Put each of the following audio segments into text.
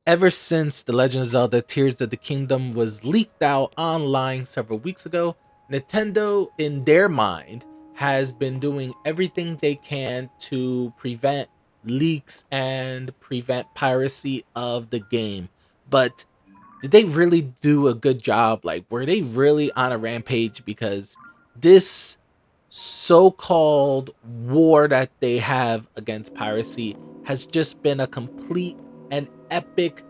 Ever since The Legend of Zelda Tears of the Kingdom was leaked out online several weeks ago, Nintendo, in their mind, has been doing everything they can to prevent leaks and prevent piracy of the game. But did they really do a good job? Like, were they really on a rampage? Because this so-called war that they have against piracy has just been a complete and epic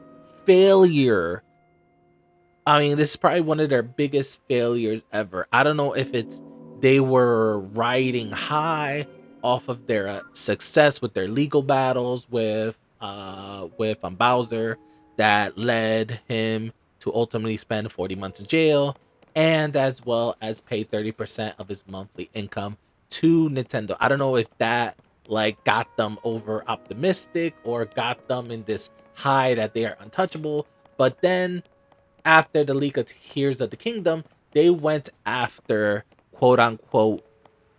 failure. I mean, this is probably one of their biggest failures ever. I don't know if it's they were riding high off of their success with their legal battles with Bowser that led him to ultimately spend 40 months in jail, and as well as pay 30% of his monthly income to Nintendo. I don't know if that like got them over optimistic or got them in this high that they are untouchable. But then after the leak of Tears of the Kingdom, they went after quote unquote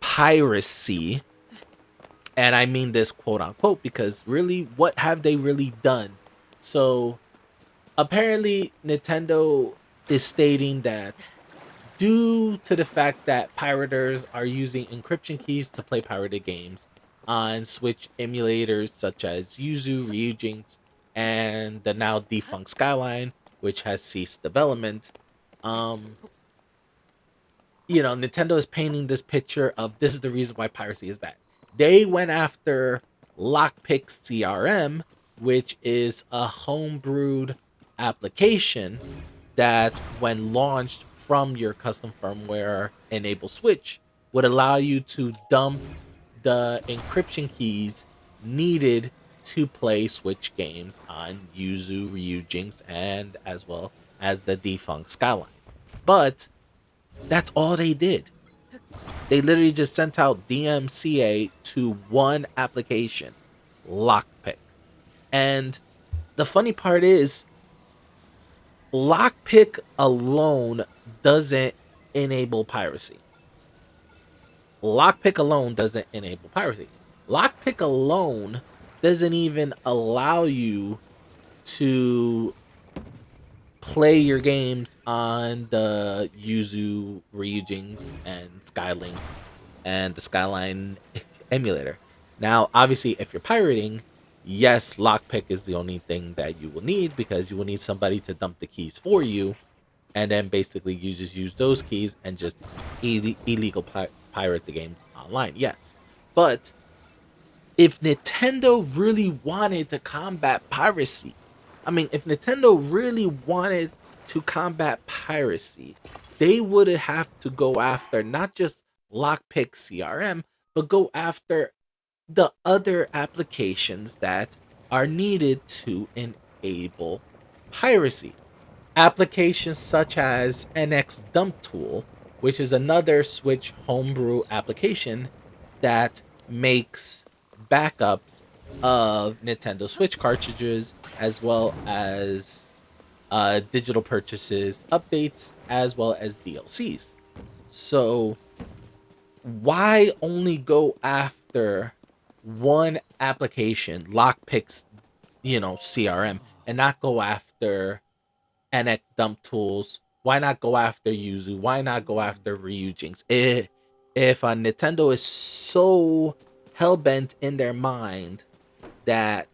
piracy. And I mean this quote unquote because really, what have they really done? So apparently, Nintendo is stating that due to the fact that pirators are using encryption keys to play pirated games on Switch emulators such as Yuzu, Ryujinx, and the now defunct Skyline, which has ceased development. Um, Nintendo is painting this picture of this is the reason why piracy is bad. They went after Lockpick CRM, which is a homebrewed application that, when launched from your custom firmware enabled Switch, would allow you to dump the encryption keys needed to play Switch games on Yuzu, Ryujinx, and as well as the defunct Skyline. But that's all they did. They literally just sent out DMCA to one application, Lockpick. And the funny part is, Lockpick alone doesn't enable piracy. Lockpick alone doesn't enable piracy. Lockpick alone doesn't even allow you to play your games on the Yuzu, Ryujinx, and Skylink and the Skyline emulator. Now, obviously, if you're pirating, yes, lockpick is the only thing that you will need because you will need somebody to dump the keys for you, and then basically you just use those keys and just illegal pirate the games online. Yes, but if Nintendo really wanted to combat piracy, I mean, if Nintendo really wanted to combat piracy, they would have to go after not just Lockpick CRM, but go after the other applications that are needed to enable piracy. Applications such as NX Dump Tool, which is another Switch homebrew application that makes backups of Nintendo Switch cartridges as well as digital purchases, updates, as well as DLCs. So, why only go after one application, Lockpick's, CRM, and not go after NX Dump Tools? Why not go after Yuzu? Why not go after Ryujinx? If Nintendo is so hell bent in their mind that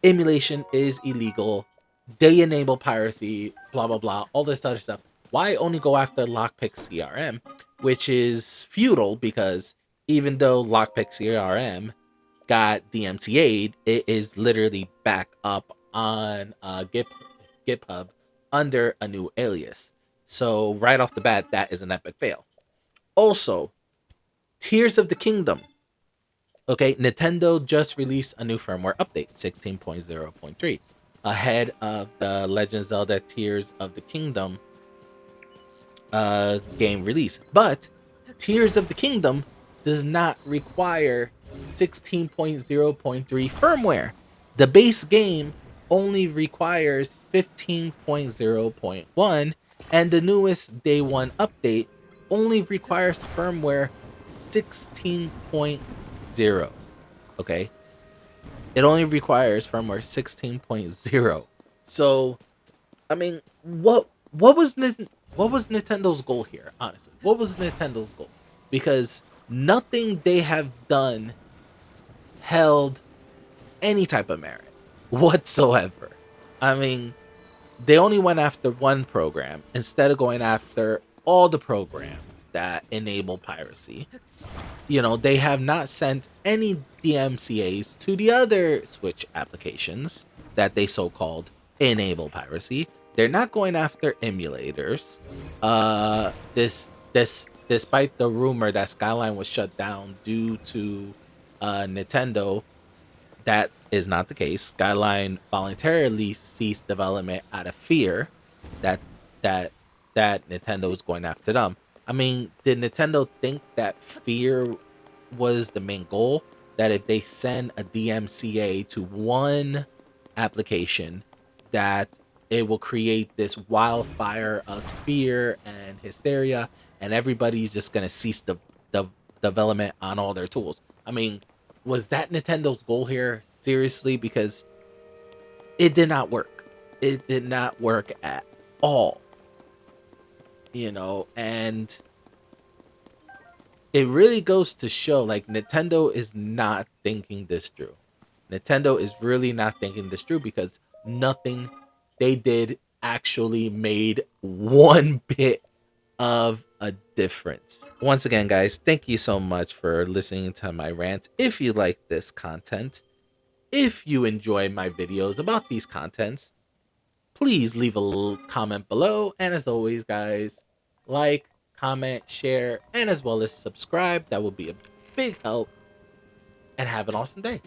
emulation is illegal, they enable piracy, blah blah blah, all this other stuff. Why only go after Lockpick CRM, which is futile because even though Lockpick CRM got DMCA'd, it is literally back up on GitHub under a new alias. So right off the bat, that is an epic fail. Also, Tears of the Kingdom. Okay, Nintendo just released a new firmware update, 16.0.3, ahead of the Legend of Zelda Tears of the Kingdom game release. But Tears of the Kingdom does not require 16.0.3 firmware. The base game only requires 15.0.1, and the newest day one update only requires firmware 16.0. Okay, it only requires firmware 16.0. So, I mean, what was Nintendo's goal here? Honestly, what was Nintendo's goal? Because nothing they have done held any type of merit whatsoever. I mean, they only went after one program instead of going after all the programs that enable piracy. They have not sent any DMCAs to the other Switch applications that they so called enable piracy. They're not going after emulators. This despite the rumor that Skyline was shut down due to Nintendo, that is not the case. Skyline voluntarily ceased development out of fear that that that Nintendo was going after them. I mean, did Nintendo think that fear was the main goal? That if they send a DMCA to one application, that it will create this wildfire of fear and hysteria, and everybody's just gonna cease the development on all their tools. I mean, was that Nintendo's goal here? Seriously, because it did not work. It did not work at all. And it really goes to show like Nintendo is not thinking this through. Nintendo is really not thinking this through because nothing they did actually made one bit of a difference. Once again, guys, thank you so much for listening to my rant. If you like this content, if you enjoy my videos about these contents, please leave a little comment below. And as always, guys, like, comment, share, and as well as subscribe. That will be a big help. And have an awesome day.